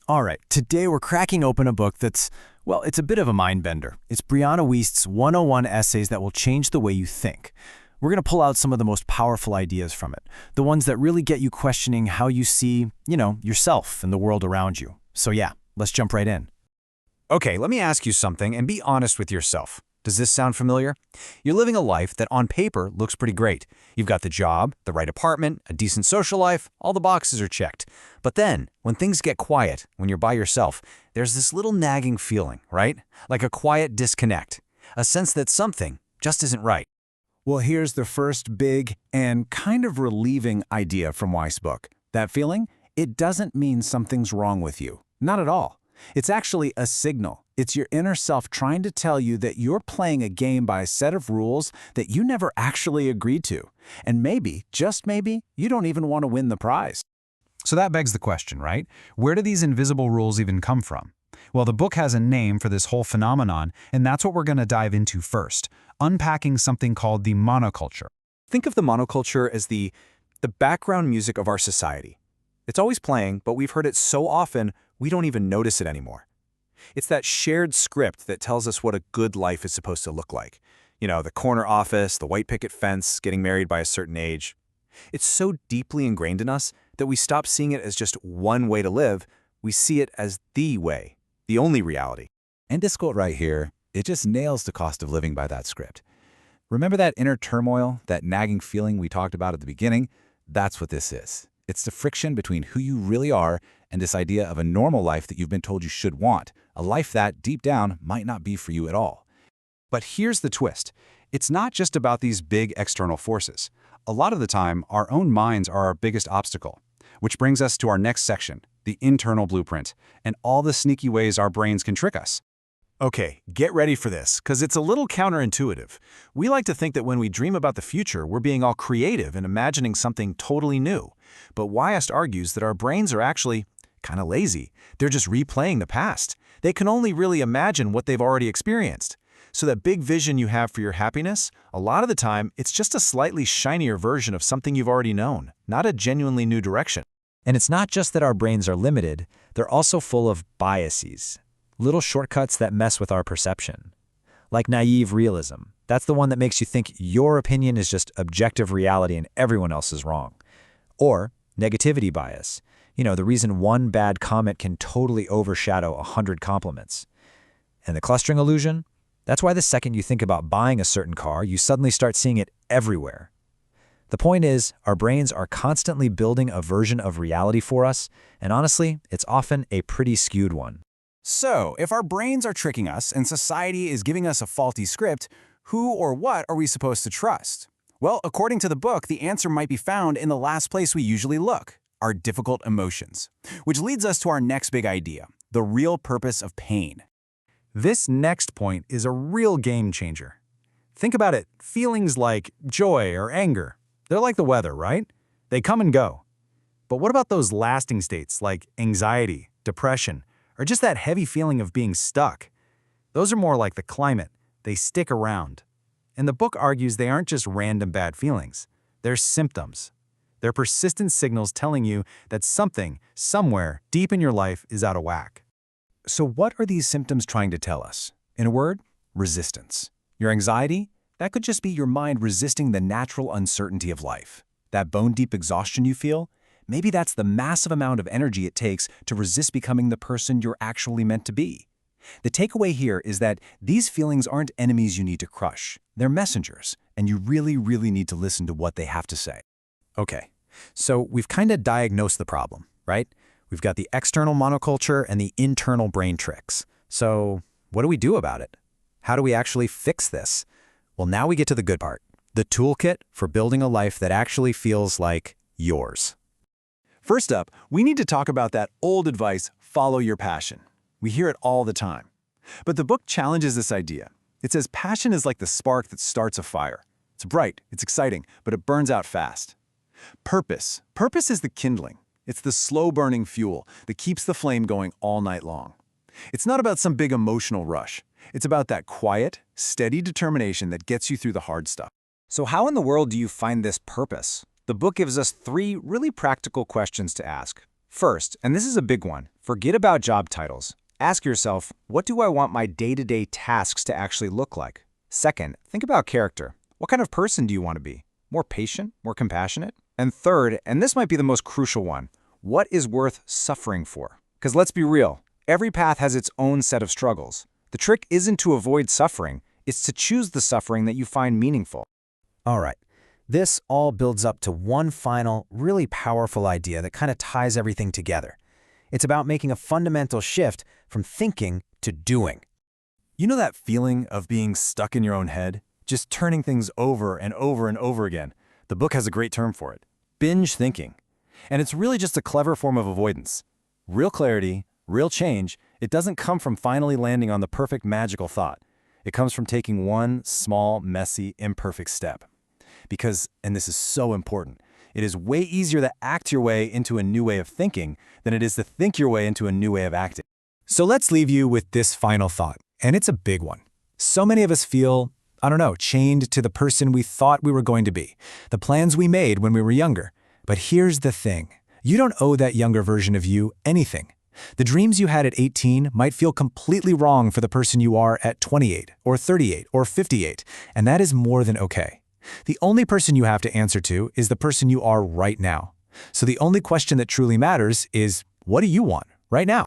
All right, today we're cracking open a book that's, well, it's a bit of a mind bender. It's Brianna Wiest's 101 essays that will change the way you think. We're going to pull out some of the most powerful ideas from it, the ones that really get you questioning how you see, yourself and the world around you. So yeah, let's jump right in. Okay, let me ask you something and be honest with yourself. Does this sound familiar? You're living a life that on paper looks pretty great. You've got the job, the right apartment, a decent social life, all the boxes are checked. But then, when things get quiet, when you're by yourself, there's this little nagging feeling, right? Like a quiet disconnect, a sense that something just isn't right. Well, here's the first big and kind of relieving idea from Wiest's book. That feeling? It doesn't mean something's wrong with you. Not at all. It's actually a signal. It's your inner self trying to tell you that you're playing a game by a set of rules that you never actually agreed to. And maybe, just maybe, you don't even want to win the prize. So that begs the question, right? Where do these invisible rules even come from? Well, the book has a name for this whole phenomenon, and that's what we're going to dive into first, unpacking something called the monoculture. Think of the monoculture as the background music of our society. It's always playing, but we've heard it so often we don't even notice it anymore. It's that shared script that tells us what a good life is supposed to look like. You know, the corner office, the white picket fence, getting married by a certain age. It's so deeply ingrained in us that we stop seeing it as just one way to live. We see it as the way, the only reality. And this quote right here, it just nails the cost of living by that script. Remember that inner turmoil, that nagging feeling we talked about at the beginning? That's what this is. It's the friction between who you really are and this idea of a normal life that you've been told you should want, a life that, deep down, might not be for you at all. But here's the twist. It's not just about these big external forces. A lot of the time, our own minds are our biggest obstacle. Which brings us to our next section, the internal blueprint, and all the sneaky ways our brains can trick us. Okay, get ready for this, because it's a little counterintuitive. We like to think that when we dream about the future, we're being all creative and imagining something totally new. But Wiest argues that our brains are actually kind of lazy. They're just replaying the past. They can only really imagine what they've already experienced. So that big vision you have for your happiness, a lot of the time, it's just a slightly shinier version of something you've already known, not a genuinely new direction. And it's not just that our brains are limited, they're also full of biases, little shortcuts that mess with our perception. Like naive realism. That's the one that makes you think your opinion is just objective reality and everyone else is wrong. Or negativity bias. The reason one bad comment can totally overshadow 100 compliments. And the clustering illusion? That's why the second you think about buying a certain car, you suddenly start seeing it everywhere. The point is, our brains are constantly building a version of reality for us, and honestly, it's often a pretty skewed one. So, if our brains are tricking us and society is giving us a faulty script, who or what are we supposed to trust? Well, according to the book, the answer might be found in the last place we usually look, our difficult emotions. Which leads us to our next big idea, the real purpose of pain. This next point is a real game changer. Think about it, feelings like joy or anger. They're like the weather, right? They come and go. But what about those lasting states like anxiety, depression, or just that heavy feeling of being stuck? Those are more like the climate. They stick around. And the book argues they aren't just random bad feelings. They're symptoms. They're persistent signals telling you that something, somewhere, deep in your life is out of whack. So what are these symptoms trying to tell us? In a word, resistance. Your anxiety? That could just be your mind resisting the natural uncertainty of life. That bone-deep exhaustion you feel? Maybe that's the massive amount of energy it takes to resist becoming the person you're actually meant to be. The takeaway here is that these feelings aren't enemies you need to crush. They're messengers, and you really, really need to listen to what they have to say. Okay, so we've kind of diagnosed the problem, right? We've got the external monoculture and the internal brain tricks. So what do we do about it? How do we actually fix this? Well, now we get to the good part, the toolkit for building a life that actually feels like yours. First up, we need to talk about that old advice, follow your passion. We hear it all the time. But the book challenges this idea. It says passion is like the spark that starts a fire. It's bright, it's exciting, but it burns out fast. Purpose is the kindling. It's the slow-burning fuel that keeps the flame going all night long. It's not about some big emotional rush. It's about that quiet, steady determination that gets you through the hard stuff. So how in the world do you find this purpose? The book gives us 3 really practical questions to ask. First, and this is a big one, forget about job titles. Ask yourself, what do I want my day-to-day tasks to actually look like? Second, think about character. What kind of person do you want to be? More patient? More compassionate? And third, and this might be the most crucial one, what is worth suffering for? Because let's be real, every path has its own set of struggles. The trick isn't to avoid suffering, it's to choose the suffering that you find meaningful. All right. This all builds up to one final, really powerful idea that kind of ties everything together. It's about making a fundamental shift from thinking to doing. You know that feeling of being stuck in your own head? Just turning things over and over and over again. The book has a great term for it. Binge thinking. And it's really just a clever form of avoidance. Real clarity, real change, it doesn't come from finally landing on the perfect magical thought. It comes from taking one small, messy, imperfect step. Because, and this is so important, it is way easier to act your way into a new way of thinking than it is to think your way into a new way of acting. So let's leave you with this final thought, and it's a big one. So many of us feel, chained to the person we thought we were going to be, the plans we made when we were younger. But here's the thing. You don't owe that younger version of you anything. The dreams you had at 18 might feel completely wrong for the person you are at 28 or 38 or 58, and that is more than okay. The only person you have to answer to is the person you are right now. So the only question that truly matters is, what do you want right now?